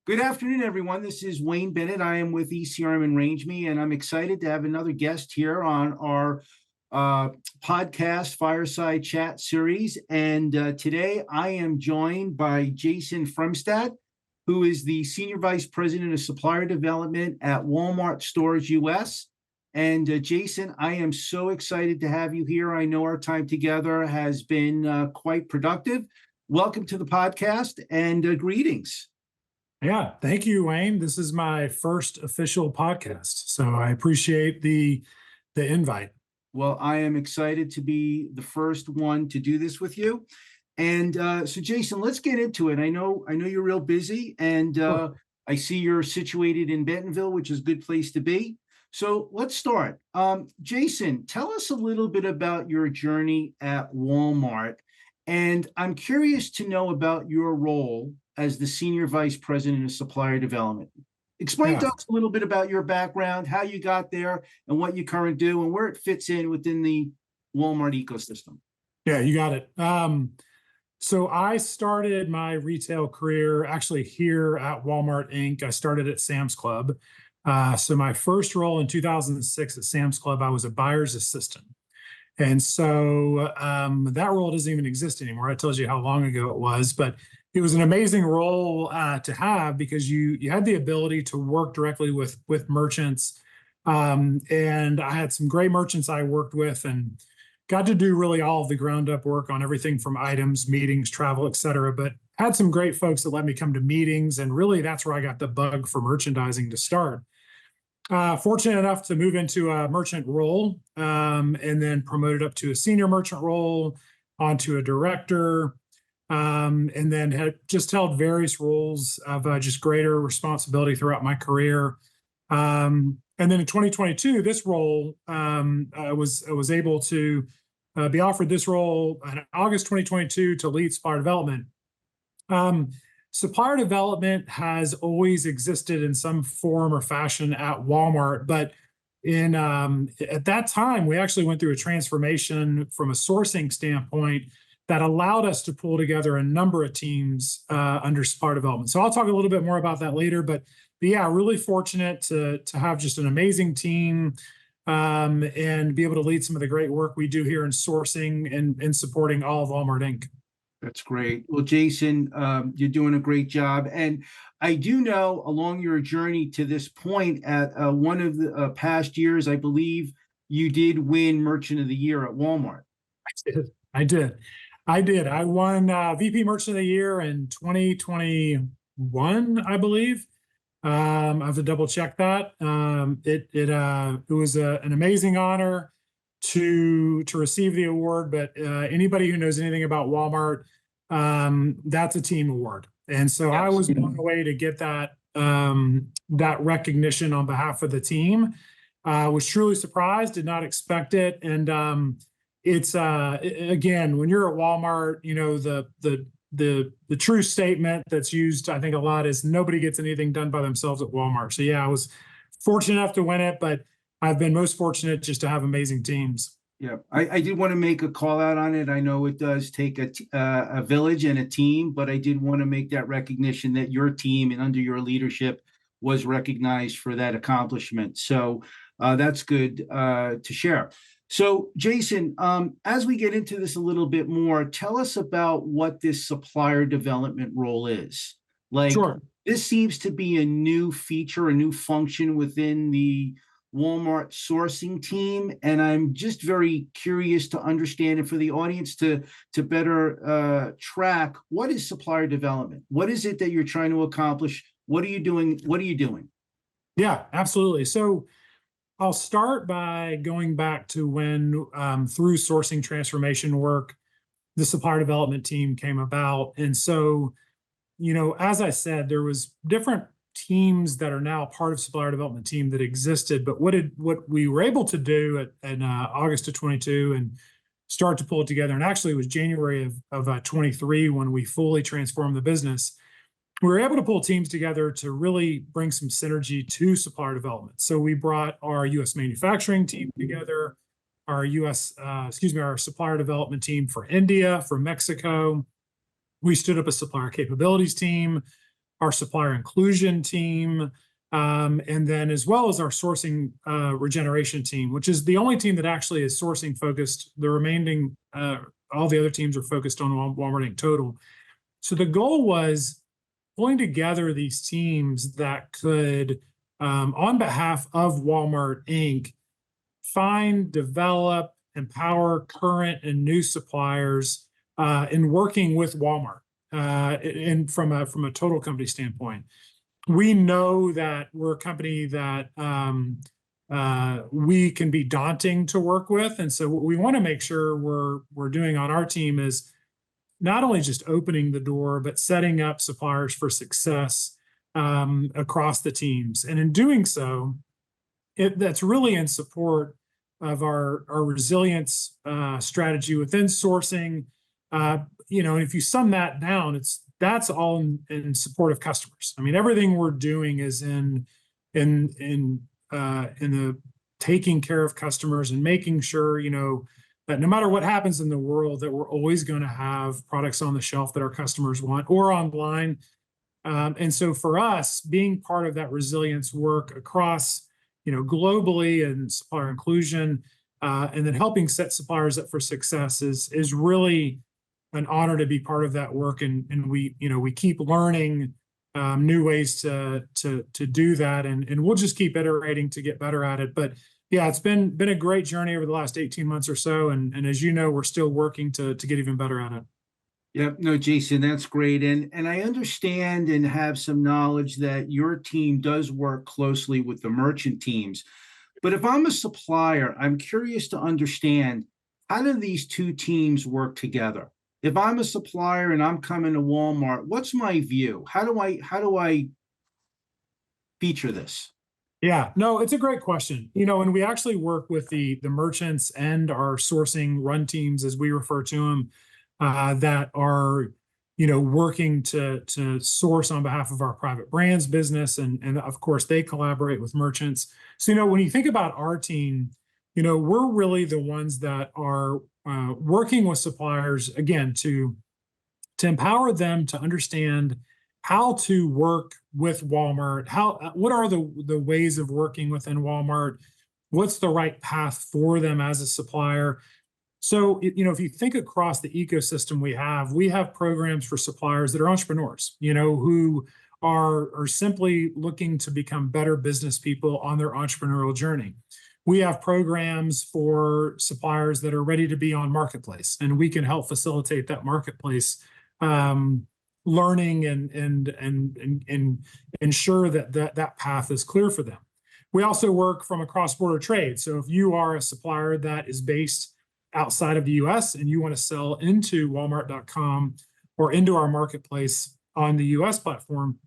Good afternoon, everyone. This is Wayne Bennett. I am with ECRM and RangeMe, and I'm excited to have another guest here on our podcast Fireside Chat series. And today I am joined by Jason Fremstad, who is the Senior Vice President of Supplier Development at Walmart Stores US. And Jason, I am so excited to have you here. I know our time together has been quite productive. Welcome to the podcast and greetings. Yeah, thank you, Wayne. This is my first official podcast, so I appreciate the invite. Well, I am excited to be the first one to do this with you. And so, Jason, let's get into it. I know you're real busy, and I see you're situated in Bentonville, which is a good place to be. So let's start. Jason, tell us a little bit about your journey at Walmart. And I'm curious to know about your role as the Senior Vice President of Supplier Development. Explain to us a little bit about your background, how you got there, and what you currently do, and where it fits in within the Walmart ecosystem. Yeah, you got it. So I started my retail career actually here at Walmart Inc. I started at Sam's Club. So my first role in 2006 at Sam's Club, I was a buyer's assistant. And so that role doesn't even exist anymore. That tells you how long ago it was, but it was an amazing role to have because you had the ability to work directly with merchants. And I had some great merchants I worked with and got to do really all of the ground up work on everything from items, meetings, travel, et cetera. But had some great folks that let me come to meetings. And really that's where I got the bug for merchandising to start. Fortunate enough to move into a merchant role and then promoted up to a senior merchant role, onto a director, and then had just held various roles of just greater responsibility throughout my career. And then in 2022, this role, I was able to be offered this role in August 2022 to lead supplier development. Supplier development has always existed in some form or fashion at Walmart, but at that time, we actually went through a transformation from a sourcing standpoint that allowed us to pull together a number of teams under supplier development. So I'll talk a little bit more about that later, but yeah, really fortunate to have just an amazing team and be able to lead some of the great work we do here in sourcing and supporting all of Walmart Inc. That's great. Well, Jason, you're doing a great job. And I do know along your journey to this point at one of the past years, I believe you did win Merchant of the Year at Walmart. I did. I won VP Merchant of the Year in 2021, I believe. I have to double check that. It was an amazing honor to receive the award, but anybody who knows anything about Walmart, that's a team award. And so I was blown away to get that recognition on behalf of the team. Was truly surprised, did not expect it. And it's again, when you're at Walmart, you know, the true statement that's used, I think, a lot is nobody gets anything done by themselves at Walmart. So yeah, I was fortunate enough to win it, but I've been most fortunate just to have amazing teams. Yeah, I did want to make a call out on it. I know it does take a village and a team, but I did want to make that recognition that your team and under your leadership was recognized for that accomplishment. So that's good to share. So Jason, as we get into this a little bit more, tell us about what this supplier development role is. Like, Sure. This seems to be a new feature, a new function within the Walmart sourcing team, and I'm just very curious to understand, and for the audience to better track, what is supplier development? What is it that you're trying to accomplish? What are you doing? Yeah, absolutely. So I'll start by going back to when through sourcing transformation work, the supplier development team came about. And so, you know, as I said, there was different teams that are now part of supplier development team that existed, but what we were able to do in August of 22 and start to pull it together, and actually it was January of 23 when we fully transformed the business, we were able to pull teams together to really bring some synergy to supplier development. So we brought our U.S. manufacturing team together, our our supplier development team for India, for Mexico. We stood up a supplier capabilities team. our supplier inclusion team, and then as well as our sourcing regeneration team, which is the only team that actually is sourcing focused. The remaining, all the other teams are focused on Walmart Inc. total. So the goal was pulling together these teams that could, on behalf of Walmart Inc., find, develop, empower current and new suppliers in working with Walmart. And from a total company standpoint, we know that we're a company that we can be daunting to work with, and so what we want to make sure we're doing on our team is not only just opening the door, but setting up suppliers for success across the teams. And in doing so, that's really in support of our resilience strategy within sourcing. You know, and if you sum that down, that's all in support of customers. I mean, everything we're doing is in the taking care of customers and making sure, you know, that no matter what happens in the world, that we're always going to have products on the shelf that our customers want or online. And so for us, being part of that resilience work across, you know, globally and supplier inclusion, and then helping set suppliers up for success is really an honor to be part of that work. And we, you know, we keep learning new ways to do that, and we'll just keep iterating to get better at it. But yeah, it's been a great journey over the last 18 months or so. And as you know, we're still working to get even better at it. Yep. No, Jason, that's great. And I understand and have some knowledge that your team does work closely with the merchant teams. But if I'm a supplier, I'm curious to understand, how do these two teams work together? If I'm a supplier and I'm coming to Walmart, what's my view? How do I feature this? Yeah, no, it's a great question. You know, and we actually work with the merchants and our sourcing run teams, as we refer to them, that are, you know, working to source on behalf of our private brands business, and of course they collaborate with merchants. So, you know, when you think about our team, you know, we're really the ones that are working with suppliers again to empower them to understand how to work with Walmart. What are the ways of working within Walmart? What's the right path for them as a supplier? So, you know, if you think across the ecosystem we have programs for suppliers that are entrepreneurs, you know, who are simply looking to become better business people on their entrepreneurial journey. We have programs for suppliers that are ready to be on marketplace, and we can help facilitate that marketplace learning and ensure that path is clear for them. We also work from a cross-border trade. So if you are a supplier that is based outside of the US and you want to sell into Walmart.com or into our marketplace on the US platform,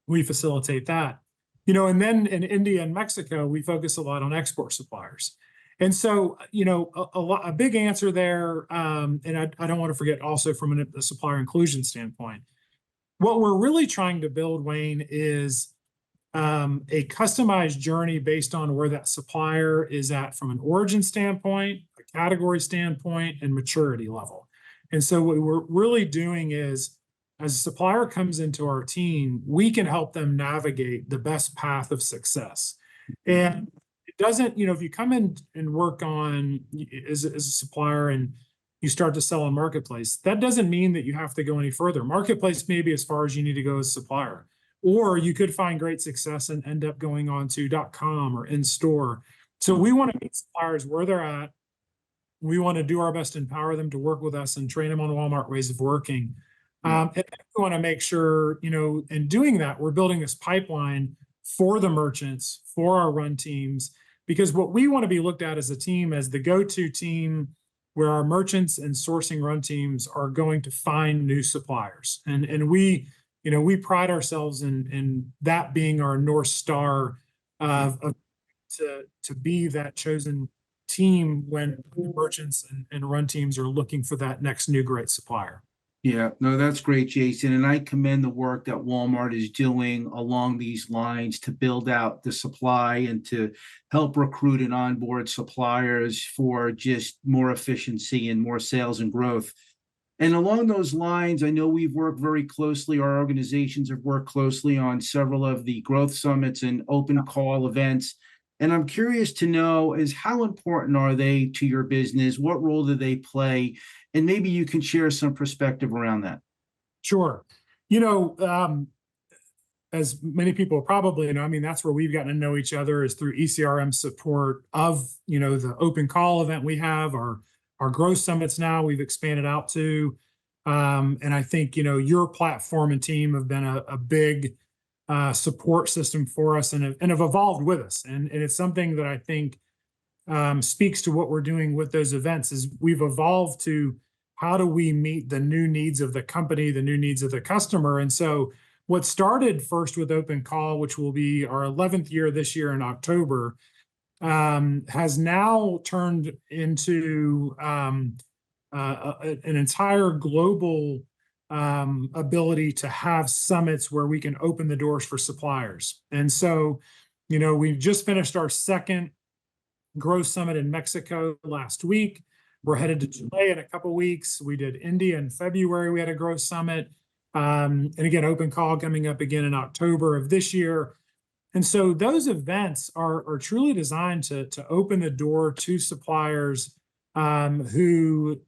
we facilitate that. You know, and then in India and Mexico, we focus a lot on export suppliers. And so, you know, a big answer there, and I don't want to forget also from a supplier inclusion standpoint, what we're really trying to build, Wayne, is a customized journey based on where that supplier is at from an origin standpoint, a category standpoint, and maturity level. And so what we're really doing is, as a supplier comes into our team, we can help them navigate the best path of success. And it doesn't, you know, if you come in and work on as a supplier and you start to sell on marketplace, that doesn't mean that you have to go any further. Marketplace may be as far as you need to go as a supplier, or you could find great success and end up going on to .com or in store. So we want to meet suppliers where they're at. We want to do our best to empower them to work with us and train them on Walmart ways of working. And we want to make sure, you know, in doing that, we're building this pipeline for the merchants, for our run teams, because what we want to be looked at as a team, as the go-to team, where our merchants and sourcing run teams are going to find new suppliers. And we, you know, we pride ourselves in that being our North Star to be that chosen team when merchants and run teams are looking for that next new great supplier. Yeah, no, that's great, Jason. And I commend the work that Walmart is doing along these lines to build out the supply and to help recruit and onboard suppliers for just more efficiency and more sales and growth. And along those lines, I know we've worked very closely, our organizations have worked closely on several of the growth summits and open call events. And I'm curious to know is how important are they to your business? What role do they play? And maybe you can share some perspective around that. Sure. You know, as many people probably know, I mean, that's where we've gotten to know each other is through ECRM support of, the open call event we have, our growth summits now we've expanded out to. And I think, your platform and team have been a big support system for us and have evolved with us. And it's something that I think speaks to what we're doing with those events is we've evolved to how do we meet the new needs of the company, the new needs of the customer. And so what started first with Open Call, which will be our 11th year this year in October, has now turned into an entire global ability to have summits where we can open the doors for suppliers. And so, we've just finished our second growth summit in Mexico last week. We're headed to Chile in a couple of weeks. We did India in February. We had a growth summit. And again, Open Call coming up again in October of this year. And so those events are truly designed to open the door to suppliers who,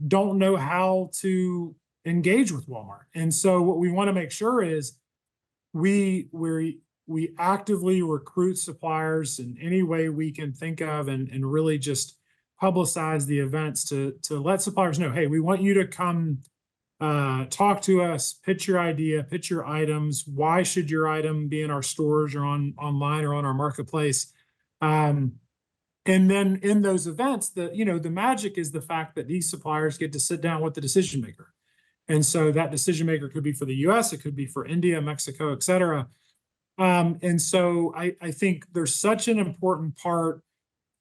don't know how to engage with Walmart. And so what we want to make sure is we actively recruit suppliers in any way we can think of and really just publicize the events to let suppliers know, hey, we want you to come talk to us, pitch your idea, pitch your items. Why should your item be in our stores or online or on our marketplace? And then in those events, the magic is the fact that these suppliers get to sit down with the decision maker. And so that decision maker could be for the US, it could be for India, Mexico, et cetera. And so I think there's such an important part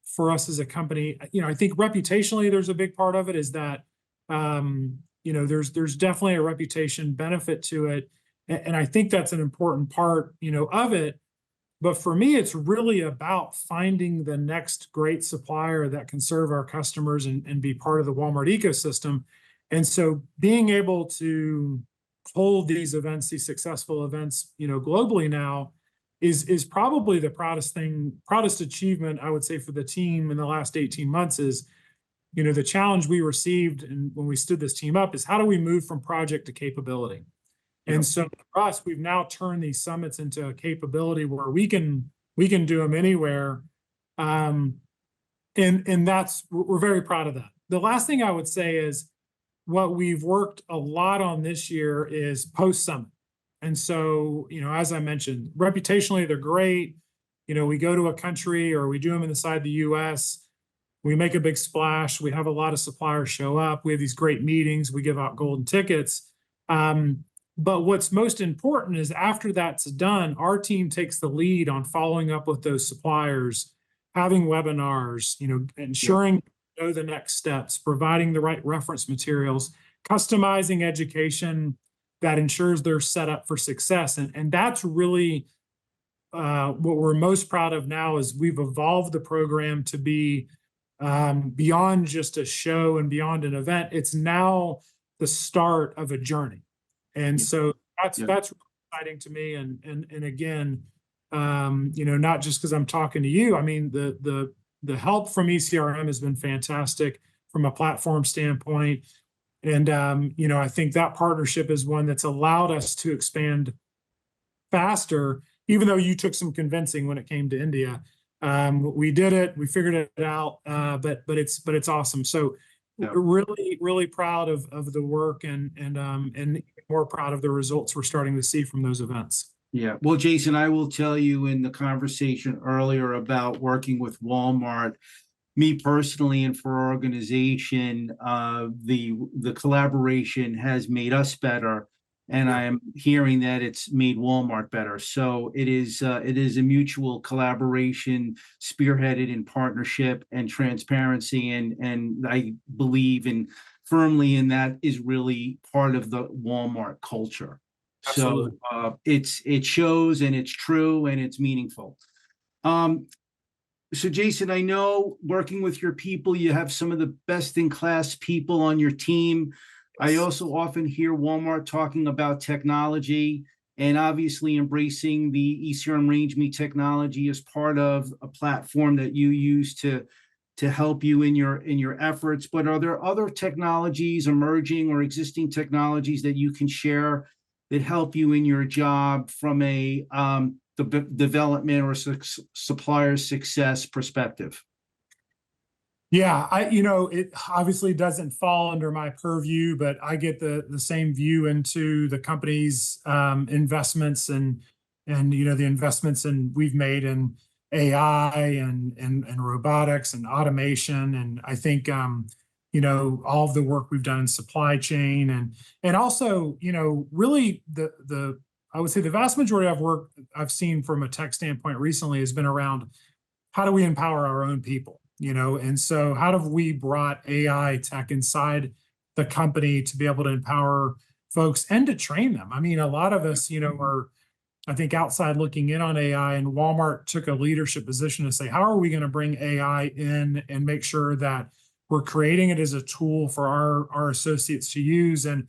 for us as a company. I think reputationally, there's a big part of it is that there's definitely a reputation benefit to it. And I think that's an important part, of it. But for me, it's really about finding the next great supplier that can serve our customers and be part of the Walmart ecosystem. And so being able to hold these events, these successful events, globally now is probably the proudest achievement, I would say, for the team in the last 18 months is, the challenge we received and when we stood this team up is how do we move from project to capability? And so for us, we've now turned these summits into a capability where we can do them anywhere. And we're very proud of that. The last thing I would say is what we've worked a lot on this year is post-summit. And so, as I mentioned, reputationally, they're great. We go to a country or we do them inside the US, we make a big splash. We have a lot of suppliers show up. We have these great meetings. We give out golden tickets. But what's most important is after that's done, our team takes the lead on following up with those suppliers, having webinars, ensuring know the next steps, providing the right reference materials, customizing education that ensures they're set up for success. And that's really what we're most proud of now is we've evolved the program to be beyond just a show and beyond an event. It's now the start of a journey. And so that's really exciting to me. And again, not just because I'm talking to you. I mean, the help from ECRM has been fantastic from a platform standpoint. And, I think that partnership is one that's allowed us to expand faster, even though you took some convincing when it came to India. We did it, we figured it out, but it's awesome. So really, really proud of the work and more proud of the results we're starting to see from those events. Yeah. Well, Jason, I will tell you in the conversation earlier about working with Walmart, me personally and for our organization, the collaboration has made us better. And I am hearing that it's made Walmart better. So it is a mutual collaboration spearheaded in partnership and transparency. And I believe firmly in that is really part of the Walmart culture. Absolutely. So it shows and it's true and it's meaningful. So Jason, I know working with your people, you have some of the best in class people on your team. I also often hear Walmart talking about technology and obviously embracing the ECRM Range Me technology as part of a platform that you use to help you in your efforts. But are there other technologies emerging or existing technologies that you can share that help you in your job from a development or supplier success perspective? Yeah, it obviously doesn't fall under my purview, but I get the same view into the company's investments and the investments we've made in AI and robotics and automation. And I think all of the work we've done in supply chain and also, really the I would say the vast majority of work I've seen from a tech standpoint recently has been around how do we empower our own people? And so how have we brought AI tech inside the company to be able to empower folks and to train them? I mean, a lot of us, are, I think, outside looking in on AI, and Walmart took a leadership position to say, how are we going to bring AI in and make sure that we're creating it as a tool for our associates to use? And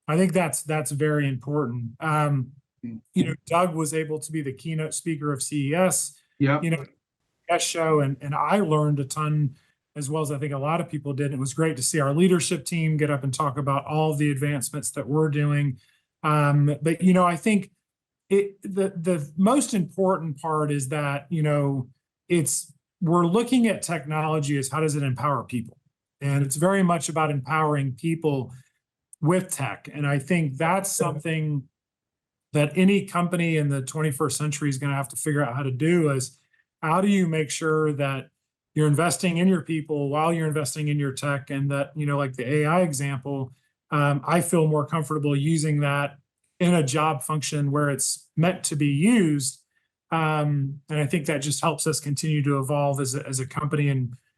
I think that's very important. Doug was able to be the keynote speaker of CES. Yeah. Show and I learned a ton, as well as I think a lot of people did. It was great to see our leadership team get up and talk about all of the advancements that we're doing. But I think the most important part is that we're looking at technology as how does it empower people, and it's very much about empowering people with tech. And I think that's something that any company in the 21st century is going to have to figure out how to do is how do you make sure that you're investing in your people while you're investing in your tech, and that, like the AI example, I feel more comfortable using that in a job function where it's meant to be used. And I think that just helps us continue to evolve as a company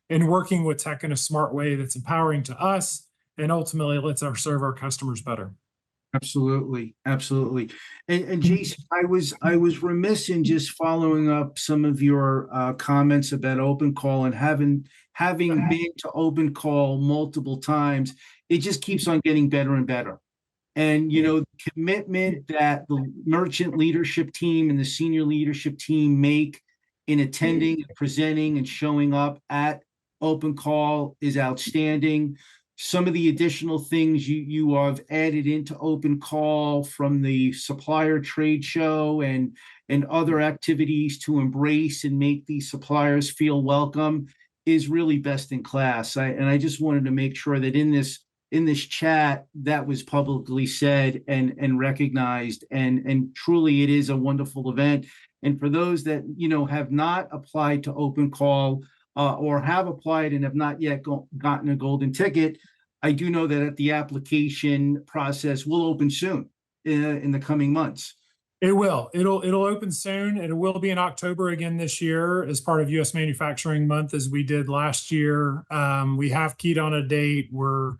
and working with tech in a smart way that's empowering to us and ultimately lets us serve our customers better. Absolutely, absolutely. And Jason, I was remiss in just following up some of your comments about Open Call, and having been to Open Call multiple times, it just keeps on getting better and better. And the commitment that the merchant leadership team and the senior leadership team make in attending, and presenting, and showing up at Open Call is outstanding. Some of the additional things you have added into Open Call from the supplier trade show and other activities to embrace and make these suppliers feel welcome is really best in class. I just wanted to make sure that in this chat that was publicly said and recognized, and truly it is a wonderful event. And for those that have not applied to Open Call, or have applied and have not yet gotten a golden ticket, I do know that the application process will open soon in the coming months. It will. It'll open soon. It will be in October again this year as part of U.S. Manufacturing Month, as we did last year. We have keyed on a date. We're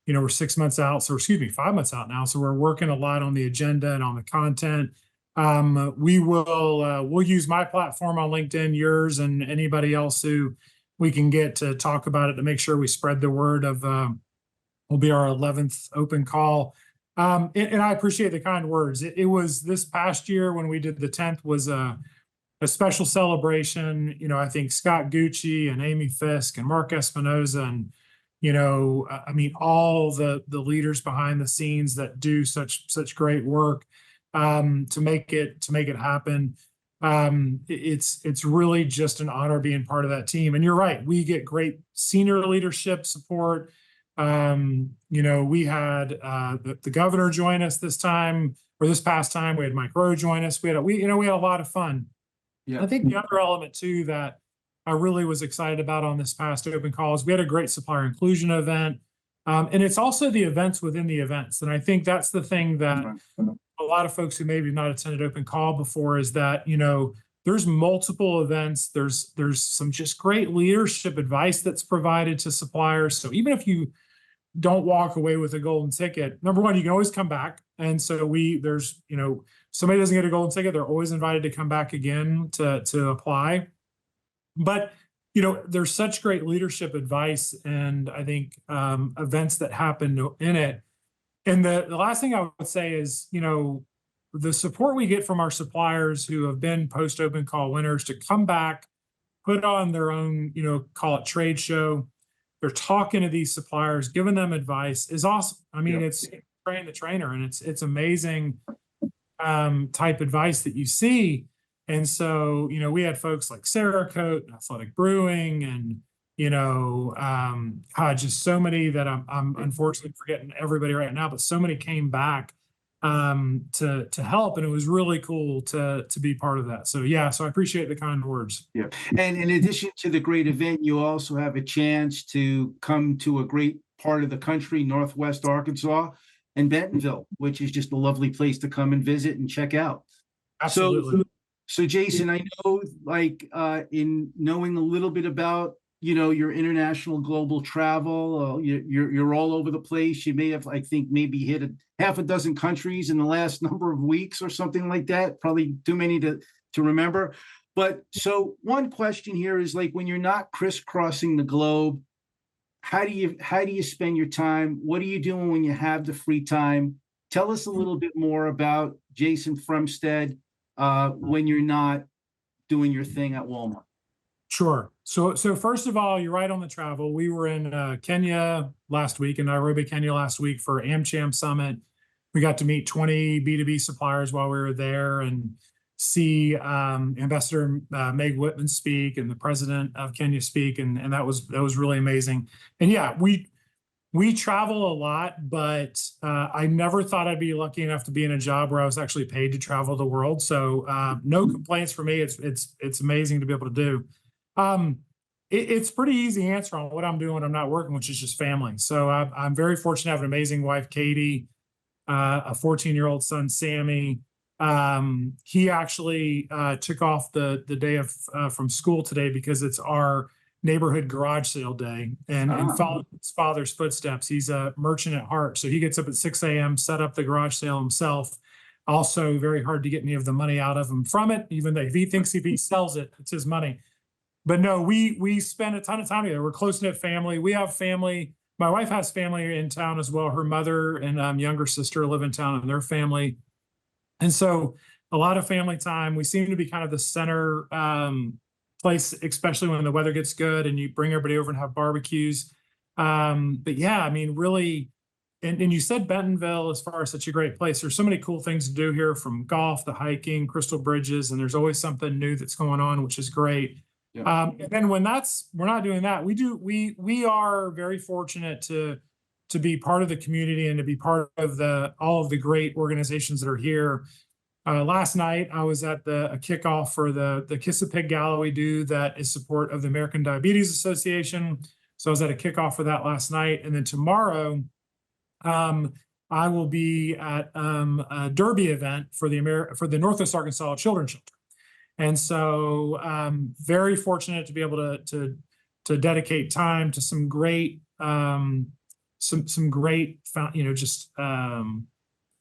6 months out, 5 months out now. So we're working a lot on the agenda and on the content. We'll use my platform on LinkedIn, yours, and anybody else who we can get to talk about it to make sure we spread the word of. Will be our 11th Open Call. And I appreciate the kind words. It was this past year when we did the 10th was a special celebration. I think Scott Gucci and Amy Fisk and Mark Espinoza and, all the leaders behind the scenes that do such great work to make it happen. It's really just an honor being part of that team. And you're right, we get great senior leadership support. We had the governor join us this past time. We had Mike Rowe join us. We had a lot of fun. Yeah. I think the other element too that I really was excited about on this past Open Call is we had a great supplier inclusion event. And it's also the events within the events. And I think that's the thing that a lot of folks who maybe not attended Open Call before is that, there's multiple events. There's some just great leadership advice that's provided to suppliers. So even if you don't walk away with a golden ticket, number one, you can always come back. And so somebody doesn't get a golden ticket, they're always invited to come back again to apply. But, there's such great leadership advice and I think events that happen in it And the last thing I would say is, the support we get from our suppliers who have been post open call winners to come back, put on their own, call it trade show. They're talking to these suppliers, giving them advice is awesome. I mean, Yep. it's train the trainer, and it's amazing type advice that you see. And so, we had folks like Cerakote and Athletic Brewing and, just so many that I'm unfortunately forgetting everybody right now, but so many came back to help. And it was really cool to be part of that. So yeah, so I appreciate the kind words. Yeah. And in addition to the great event, you also have a chance to come to a great part of the country, Northwest Arkansas and Bentonville, which is just a lovely place to come and visit and check out. Absolutely. So Jason, I know, like, in knowing a little bit about, your international global travel, you're all over the place. You may have, I think, maybe hit half a dozen countries in the last number of weeks or something like that. Probably too many to remember. But so one question here is, like, when you're not crisscrossing the globe, how do you spend your time? What are you doing when you have the free time? Tell us a little bit more about Jason Fremstad when you're not doing your thing at Walmart. Sure. So first of all, you're right on the travel. We were in Kenya last week, in Nairobi, Kenya last week for AmCham Summit. We got to meet 20 B2B suppliers while we were there and see Ambassador Meg Whitman speak and the president of Kenya speak, and that was really amazing. And yeah, we travel a lot, but I never thought I'd be lucky enough to be in a job where I was actually paid to travel the world. So no complaints for me. It's amazing to be able to do. It's pretty easy answer on what I'm doing when I'm not working, which is just family. So I'm very fortunate to have an amazing wife, Katie, a 14-year-old son, Sammy. He actually took off the day from school today because it's our neighborhood garage sale day, and followed his father's footsteps. He's a merchant at heart, so he gets up at 6 a.m., set up the garage sale himself. Also, very hard to get any of the money out of him from it, even though if he sells it, it's his money. But no, we spend a ton of time together. We're close-knit family. We have family. My wife has family in town as well. Her mother and younger sister live in town, and their family. And so a lot of family time. We seem to be kind of the center place, especially when the weather gets good and you bring everybody over and have barbecues. But yeah, I mean, really, and you said Bentonville as far as such a great place. There's so many cool things to do here, from golf, the hiking, crystal bridges, and there's always something new that's going on, which is great. Yeah. And then when we're not doing that, we are very fortunate to be part of the community and to be part of all of the great organizations that are here. Last night, I was at a kickoff for the Kiss a Pig Gala we do that is support of the American Diabetes Association. So I was at a kickoff for that last night. And then tomorrow, I will be at a Derby event for the Northwest Arkansas Children's Shelter. And so very fortunate to be able to dedicate time to some great some great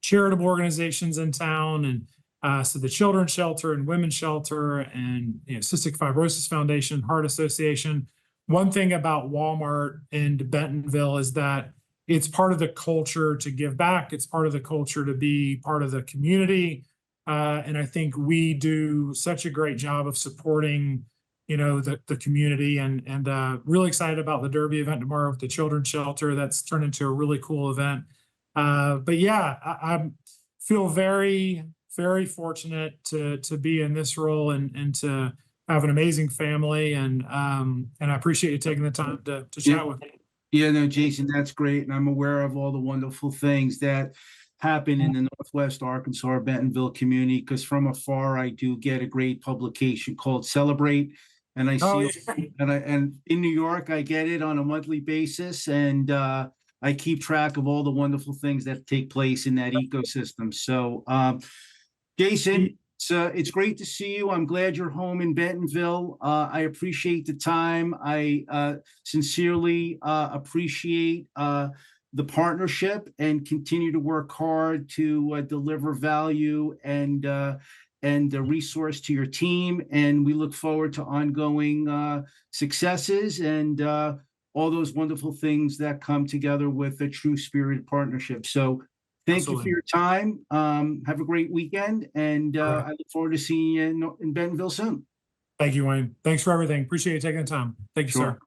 charitable organizations in town, and so the Children's Shelter and Women's Shelter and Cystic Fibrosis Foundation, Heart Association. One thing about Walmart and Bentonville is that it's part of the culture to give back. It's part of the culture to be part of the community. And I think we do such a great job of supporting, the community, and really excited about the Derby event tomorrow with the Children's Shelter. That's turned into a really cool event. But yeah, I feel very, very fortunate to be in this role and to have an amazing family. And I appreciate you taking the time to chat with me. Yeah, no, Jason, that's great. And I'm aware of all the wonderful things that happen in the Northwest Arkansas, Bentonville community, because from afar, I do get a great publication called Celebrate. And I see, and in New York, I get it on a monthly basis. And I keep track of all the wonderful things that take place in that ecosystem. So, Jason, it's great to see you. I'm glad you're home in Bentonville. I appreciate the time. I sincerely appreciate the partnership, and continue to work hard to deliver value and the resource to your team. And we look forward to ongoing successes and all those wonderful things that come together with a true spirited partnership. So Thank you for Absolutely. your time. Have a great weekend, and All right. I look forward to seeing you in Bentonville soon. Thank you, Wayne. Thanks for everything. Appreciate you taking the time. Thank you, Sure. sir.